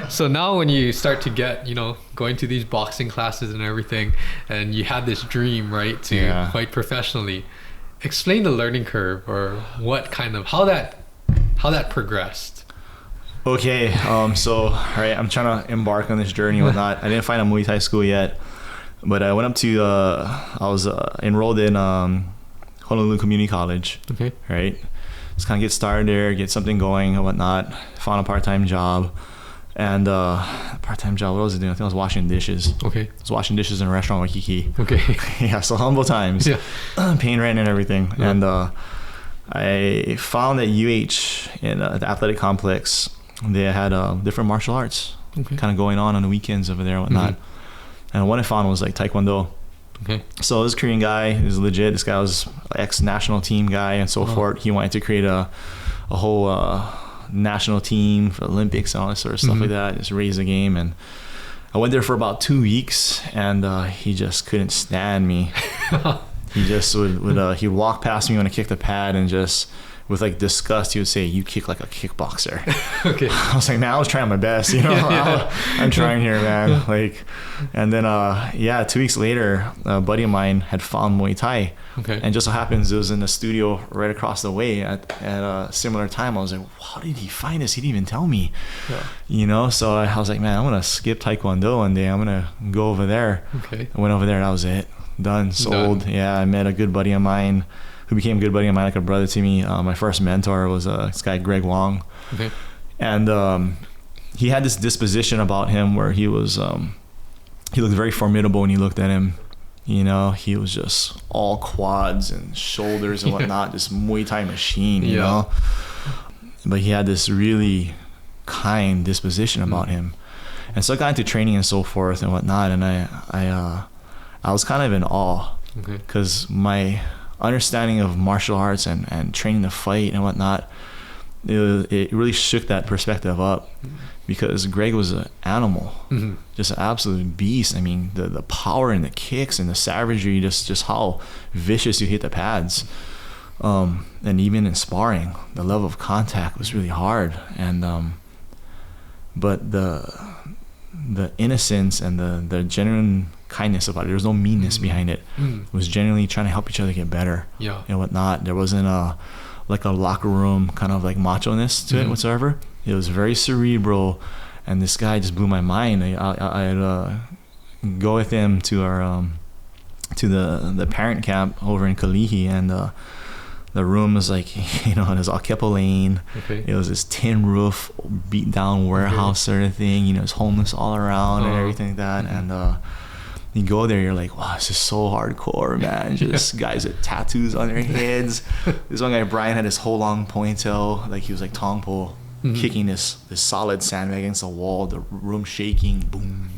So now when you start to get, going to these boxing classes and everything, and you had this dream, right, to fight professionally, explain the learning curve or how that progressed. Okay, so I'm trying to embark on this journey and whatnot. I didn't find a Muay Thai school yet, but I went up to, I was enrolled in Honolulu Community College. Okay. Right? Just kind of get started there, get something going and whatnot. Found a part-time job. And part-time job, what was I doing? I think I was washing dishes. Okay. I was washing dishes in a restaurant in Waikiki. Okay. Yeah, so humble times. Yeah. Paying rent and everything. Yeah. And I found that UH in the athletic complex, they had different martial arts kind of going on the weekends over there and whatnot. Mm-hmm. And what I found was like Taekwondo. Okay. So this Korean guy is legit. This guy was ex-national team guy and so forth. He wanted to create a whole national team for Olympics and all this sort of stuff like that. Just raise the game. And I went there for about 2 weeks, and he just couldn't stand me. He just would he'd walk past me when I kicked the pad, and just with like disgust, he would say, "You kick like a kickboxer." Okay. I was like, man, I was trying my best, I'm trying here, man. Like, and then 2 weeks later, a buddy of mine had found Muay Thai. Okay. And just so happens it was in the studio right across the way at a similar time. I was like, how did he find this? He didn't even tell me. Yeah. So I was like, man, I'm gonna skip Taekwondo one day. I'm gonna go over there. Okay. I went over there. That was it. Done. Sold. Done. Yeah. I met a good buddy of mine who became a good buddy of mine, like a brother to me. My first mentor was this guy, Greg Wong. Okay. And he had this disposition about him where he was, he looked very formidable when you looked at him. He was just all quads and shoulders and whatnot, just Muay Thai machine, you know. But he had this really kind disposition about him. And so I got into training and so forth and whatnot, and I was kind of in awe because my understanding of martial arts and training to fight and whatnot, it really shook that perspective up, because Greg was an animal, just an absolute beast. I mean, the power and the kicks and the savagery, just how vicious you hit the pads. And even in sparring, the level of contact was really hard. And but the innocence and the genuine kindness about it, there was no meanness behind it. It was genuinely trying to help each other get better and whatnot. There wasn't a locker room kind of like macho-ness to it whatsoever. It was very cerebral, and this guy just blew my mind. I'd go with him to our to the parent camp over in Kalihi, and the room was like, it was all Kepo Lane. Okay. It was this tin roof, beat down warehouse sort of thing. It's homeless all around and everything like that. And you go there, you're like, wow, this is so hardcore, man. Just guys with tattoos on their heads. This one guy, Brian, had his whole long ponytail, like he was like Tongpo, kicking this solid sandbag against the wall, the room shaking, boom,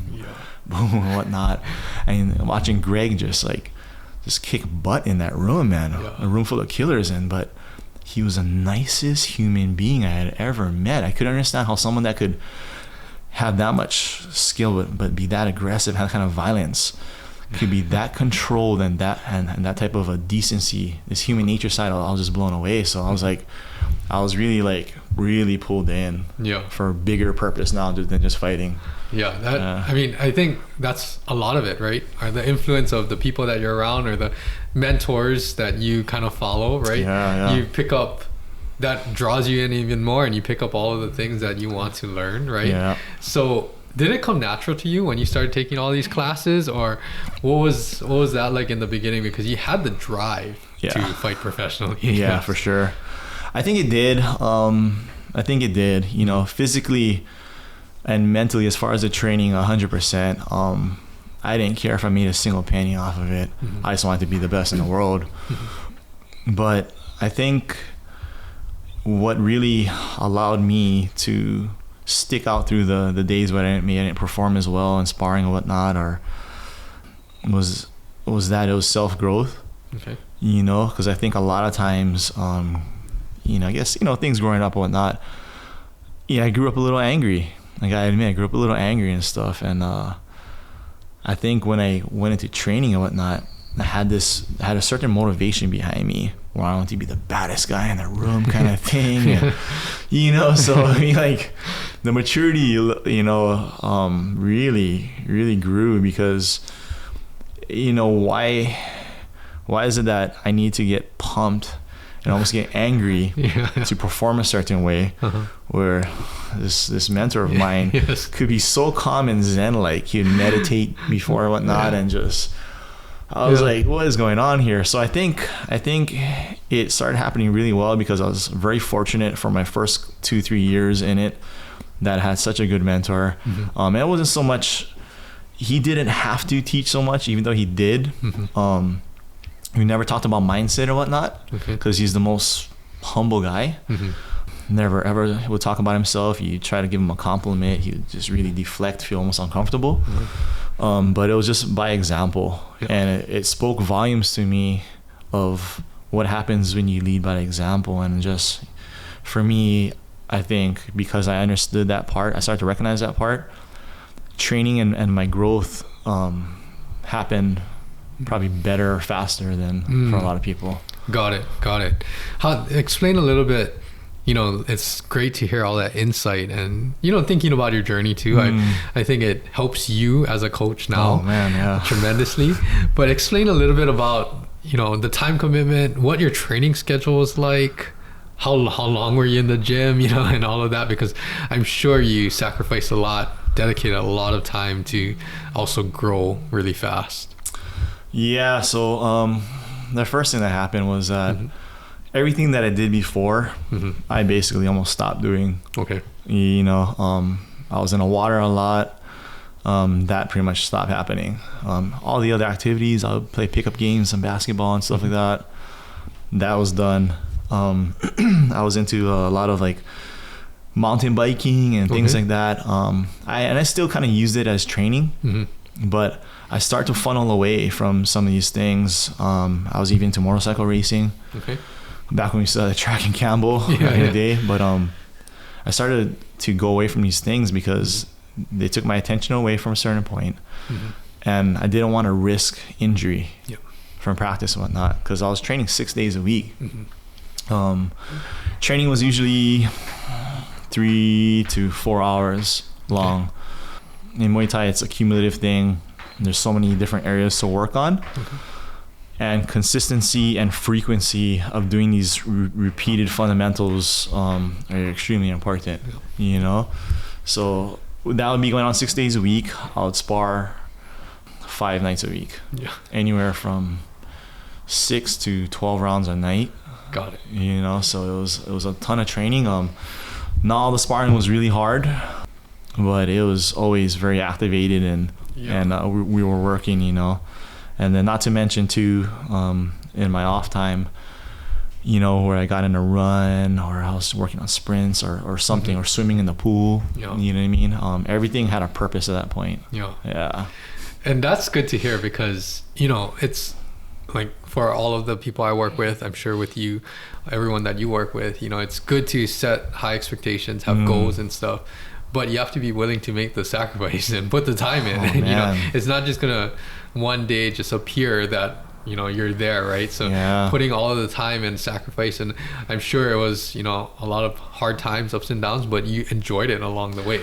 boom, and whatnot. And watching Greg just kick butt in that room, man. A room full of killers, but he was the nicest human being I had ever met. I couldn't understand how someone that could have that much skill but be that aggressive, have that kind of violence, could be that controlled and that type of a decency, this human nature side. I was just blown away. So I was like, I was really pulled in for a bigger purpose now than just fighting. I mean, I think that's a lot of it, right? Or the influence of the people that you're around, or the mentors that you kind of follow, right? You pick up, that draws you in even more, and you pick up all of the things that you want to learn, right? So did it come natural to you when you started taking all these classes, or what was that like in the beginning? Because you had the drive to fight professionally. For sure. I think it did. Physically and mentally, as far as the training, 100%. I didn't care if I made a single penny off of it. I just wanted to be the best in the world. But I think what really allowed me to stick out through the days where I didn't perform as well in sparring and whatnot, was that it was self-growth. Because I think a lot of times, I guess, things growing up and whatnot, I grew up a little angry. Like, I admit, I grew up a little angry and stuff. And I think when I went into training and whatnot, I had a certain motivation behind me I want to be the baddest guy in the room kind of thing. And, you know, so I mean, like the maturity, you know, really, really grew because, you know, why is it that I need to get pumped and almost get angry to perform a certain way, where this mentor of mine could be so calm and zen, like he'd meditate before and whatnot, and just I was like, what is going on here? So I think it started happening really well because I was very fortunate for my first 2-3 years in it that I had such a good mentor. And it wasn't so much, he didn't have to teach so much, even though he did. We never talked about mindset or whatnot because he's the most humble guy. Never ever would talk about himself. You try to give him a compliment, he would just really deflect, feel almost uncomfortable. But it was just by example, and it spoke volumes to me of what happens when you lead by example. And just for me, I think because I understood that part, I started to recognize that part. Training and my growth happened probably better or faster than for a lot of people. Got it. Explain a little bit. You know, it's great to hear all that insight and, you know, thinking about your journey too. I think it helps you as a coach now tremendously. But explain a little bit about, you know, the time commitment, what your training schedule was like, how long were you in the gym, you know, and all of that, because I'm sure you sacrificed a lot, dedicated a lot of time to also grow really fast. Yeah, so the first thing that happened was that everything that I did before, I basically almost stopped doing. You know, I was in the water a lot. That pretty much stopped happening. All the other activities, I would play pickup games and basketball and stuff like that. That was done. I was into a lot of like mountain biking and things like that. I still kind of used it as training, but I start to funnel away from some of these things. I was even into motorcycle racing back when we started track in Campbell back in the day. But I started to go away from these things because they took my attention away from a certain point. And I didn't want to risk injury from practice and whatnot, because I was training 6 days a week. Training was usually 3 to 4 hours long. In Muay Thai, it's a cumulative thing. There's so many different areas to work on. And consistency and frequency of doing these repeated fundamentals are extremely important, you know? So that would be going on 6 days a week. I would spar 5 nights a week. Anywhere from 6 to 12 rounds a night. Got it. You know, so it was a ton of training. Not all the sparring was really hard, but it was always very activated and we were working, you know. And then not to mention too, in my off time, you know, where I got in a run or I was working on sprints or something, or swimming in the pool, you know what I mean? Everything had a purpose at that point. And that's good to hear, because, you know, it's like for all of the people I work with, I'm sure with you, everyone that you work with, you know, it's good to set high expectations, have goals and stuff. But you have to be willing to make the sacrifice and put the time in. You know, it's not just gonna one day just appear that, you know, you're there, right? So putting all of the time and sacrifice, and I'm sure it was, you know, a lot of hard times, ups and downs, but you enjoyed it along the way.